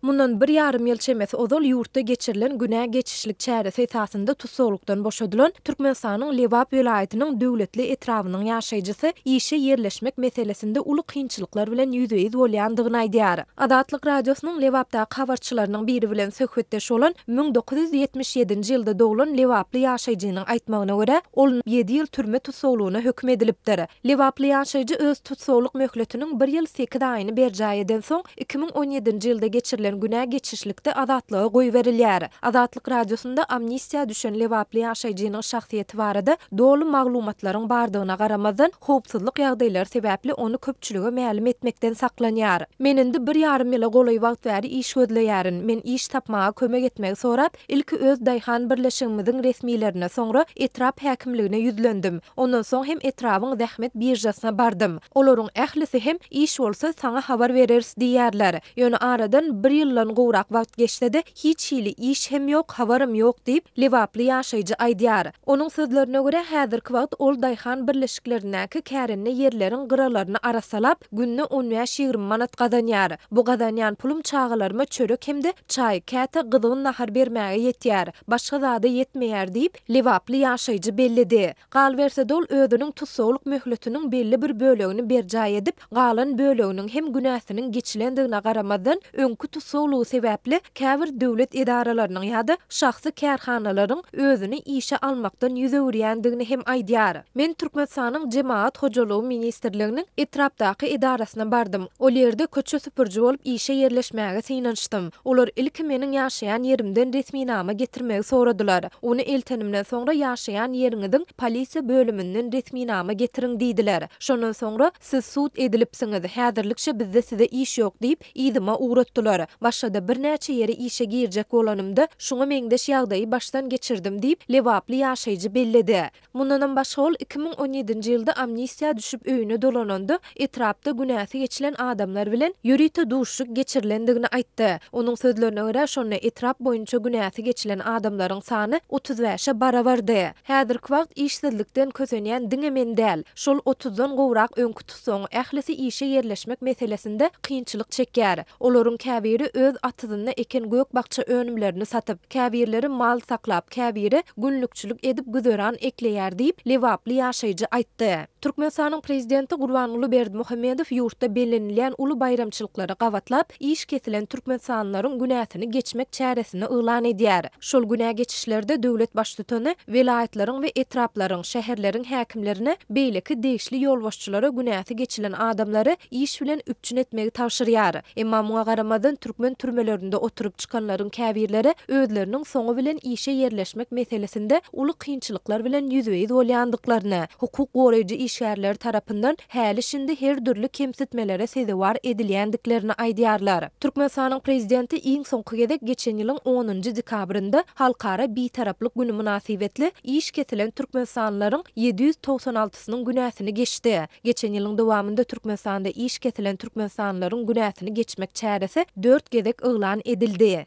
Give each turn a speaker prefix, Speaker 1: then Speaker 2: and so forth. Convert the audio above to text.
Speaker 1: Mundan 1,5 ýyl çemesi ozal ýurtda geçirilen günä geçişlik çäresi esasında tutsaglykdan boşadylan Türkmenistanyň Lewap welaýatynyň döwletli etrawynyň ýaşaýjysy işe yerleşmek meselesinde uly kynçylyklar bilen ýüzüýiz bolýandygyny aýdýar. Adatlyk radiosynyň Lewapda habarçylarynyň biri bilen söhbetdeş bolan 1977-nji ýylda doglan Lewaply ýaşaýjynyň aýtmagyna görä, ol 7 ýyl türme tutsaglygyna hökm edilipdir. Lewaply ýaşaýjy öz tutsaglyk möhletiniň 1 ýyl 8 aýyny berjäýeden soň 2017-nji ýylda geçirilen günä geçişlikde azatlygy goý berilýär. Azatlyk radiosunda amnistiýa düşen Lewaply ýaşaýjynyň şahsiýeti barada dogly maglumatlaryň bardygyna garamazdan howpsuzlyk ýagdaýlary sebäpli onu köpçülüge ma'lum etmekden saklanýar. Meninde 1,5 ýyla goly wagt bäri iş gözleýärin. Men iş tapmaga kömek etmegi sorap, ilki öz daýhan birleşigimiziň resmiýlerine soňra etrap häkimligine ýüzlendim. Ondan soň hem etrawyň zähmet birjasyna bardym. Olaryň ählisi hem iş bolsa saňa habar bereriz diýerler. Ýöne aradan 1 ýyldan gowrak wagt geçdi-de hiç hili iş hem ýok, habarym ýok diýip Lewaply ýaşaýjy aýdýar. Onuň sözlerine görä häzirki wagt ol daýhan birleşiklerindäki kärenli ýerleriň gyralaryny arasalap günne 15-20 manat gazanýar. Bu gazanýan pulum çağalaryma çörek hemde çaý, käte gyzgyn nahar bermäge ýetýär. Başga zada ýetmeýär diýip Lewaply ýaşaýjy bellidi. Galberse dol özüniň tutsaglyk möhletiniň belli bir bölegini berjäý edip, galan böleginiň hem günäsiniň geçilendigine garamazdan öňkü tutsaglygy sebäpli käbir döwlet edaralarynyň ýa-da şahsy kärhanalaryň özüni işe almakdan ýüzürýändigini hem aýdýar. Men Türkmenistanyň Jemaat hojalygy ministrliginiň etrapdaky edarasyna bardym. Ol ýerde köçe süpürji bolup işe yerleşmäge synançdym. Olar ilki meniň ýaşaýan ýerimden resminama getirmegi soradylar. Ony eltenimden soňra ýaşaýan ýeriňiziň polisiýa bölüminden resminama getiriň diýdiler. Şondan soňra siz sud edilipsiňiz, häzirlikçe bizde size iş ýok diýip ýydyma uğratdylar. Başda bir näçe ýere işe girjek bolanymda şuňa meňdeş ýagdaýy başdan geçirdim diýip Lewaply ýaşaýjy bellidi. Mundan başga ol 2017-nji ýylda amnistiýa düşüp öýüne dolananda etrapda günäsi geçilen adamlar bilen ýürüýte duşuk geçirilendigini aýtdy. Onuň sözlerine görä şonu etrap boýunça günäsi geçilen adamlaryň sany 35-e barabardy. Häzirki wagt işsizlikden kösenýän diňe men däl. Şol 30-dan gowrak öňkü tutsaň ählisi işe yerleşmek meselesinde kynçylyk çekýär. Olaryň käbiri öz atyzyna eken gök bakça önümlerini satyp, käbirleri mal saklap, käbiri günlükçülük edip güzöran ekleýär diýip Lewaply ýaşaýjy aýtdy. Türkmenistanyň prezidenti Gurbanuly Berdimuhammedow ýurtda bellenilýän uly bayramçylyklary gawatlap, iş kesilen türkmenistanylaryň günäsini geçmek çäresini ýylan edýär. Şol günä geçişlerde döwlet başlygyny welaýatlaryň we etraplaryň, şäherleriň häkimlerine beýleki degişli ýolbaşçylara günäsi geçilen adamlary iş bilen üpçün etmegi tawşyrýar. Emma muňa garamazdan türkmen türmelerinde oturup çykanlaryň käbirleri özleriniň soňu bilen işe yerleşmek meselesinde uly kynçylyklar bilen ýüzüýiz bolýandyklaryny, hukuk goraýjy işgärler tarapyndan häli şimdi her türlü kemsitmelere sezewar edilýändiklerini aýdýarlar. Türkmenistanyň prezidenti iň soňky gezek geçen ýylyň 10-njy dekabrynda halkara bitaraplyk güni münasibetli iş kesilen türkmenistanylaryň 796-synyň günäsini geçdi. Geçen ýylyň dowamında Türkmenistanda iş kesilen türkmenistanylaryň günäsini geçmek çäresi 4 gezek ýylan edildi.